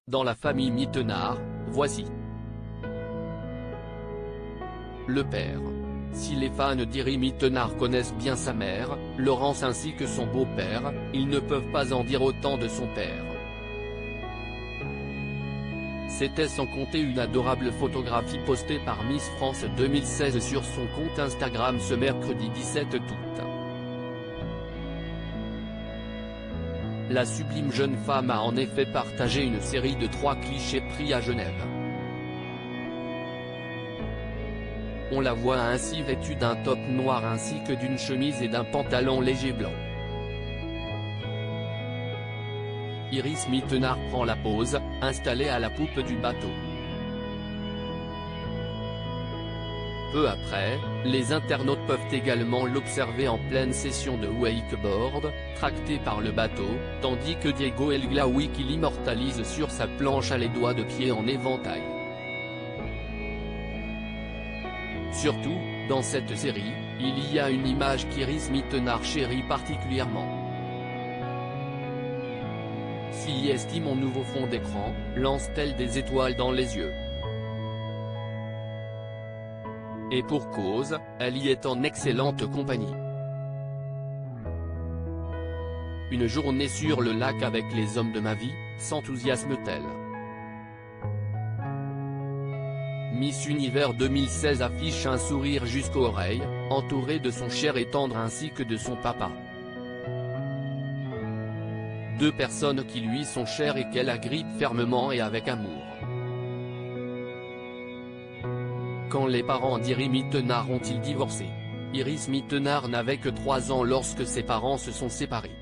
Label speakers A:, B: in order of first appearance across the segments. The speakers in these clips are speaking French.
A: Dans la famille Mittenard, voici le père. Si les fans d'Iri Mittenard connaissent bien sa mère, Laurence ainsi que son beau-père, ils ne peuvent pas en dire autant de son père. C'était sans compter une adorable photographie postée par Miss France 2016 sur son compte Instagram ce mercredi 17 août. La sublime jeune femme a en effet partagé une série de 3 clichés pris à Genève. On la voit ainsi vêtue d'un top noir ainsi que d'une chemise et d'un pantalon léger blanc. Iris Mittenard prend la pose, installée à la poupe du bateau. Peu après, les internautes peuvent également l'observer en pleine session de wakeboard, tracté par le bateau, tandis que Diego El Glaoui qui l'immortalise sur sa planche a les doigts de pied en éventail. Surtout, dans cette série, il y a une image qu'Iris Mittenard chérit particulièrement. Si estime mon nouveau fond d'écran, lance-t-elle des étoiles dans les yeux. Et pour cause, elle y est en excellente compagnie. Une journée sur le lac avec les hommes de ma vie, s'enthousiasme-t-elle. Miss Univers 2016 affiche un sourire jusqu'aux oreilles, entourée de son cher et tendre ainsi que de son papa. Deux personnes qui lui sont chères et qu'elle agrippe fermement et avec amour. Quand les parents d'Iri Mittenard ont-ils divorcé? Iris Mittenard n'avait que 3 ans lorsque ses parents se sont séparés.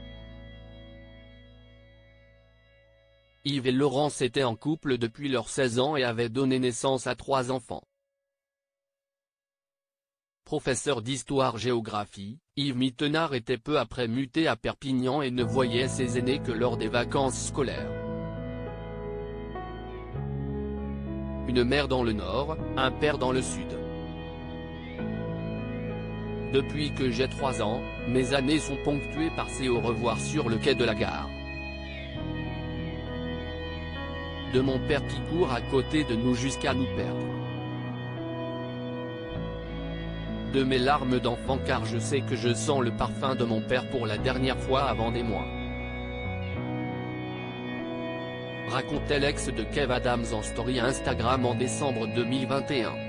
A: Yves et Laurence étaient en couple depuis leurs 16 ans et avaient donné naissance à 3 enfants. Professeur d'histoire-géographie, Yves Mittenard était peu après muté à Perpignan et ne voyait ses aînés que lors des vacances scolaires. Une mère dans le nord, un père dans le sud. Depuis que j'ai 3 ans, mes années sont ponctuées par ces au revoir sur le quai de la gare. De mon père qui court à côté de nous jusqu'à nous perdre. De mes larmes d'enfant car je sais que je sens le parfum de mon père pour la dernière fois avant des mois. Racontait l'ex de Kev Adams en story Instagram en décembre 2021.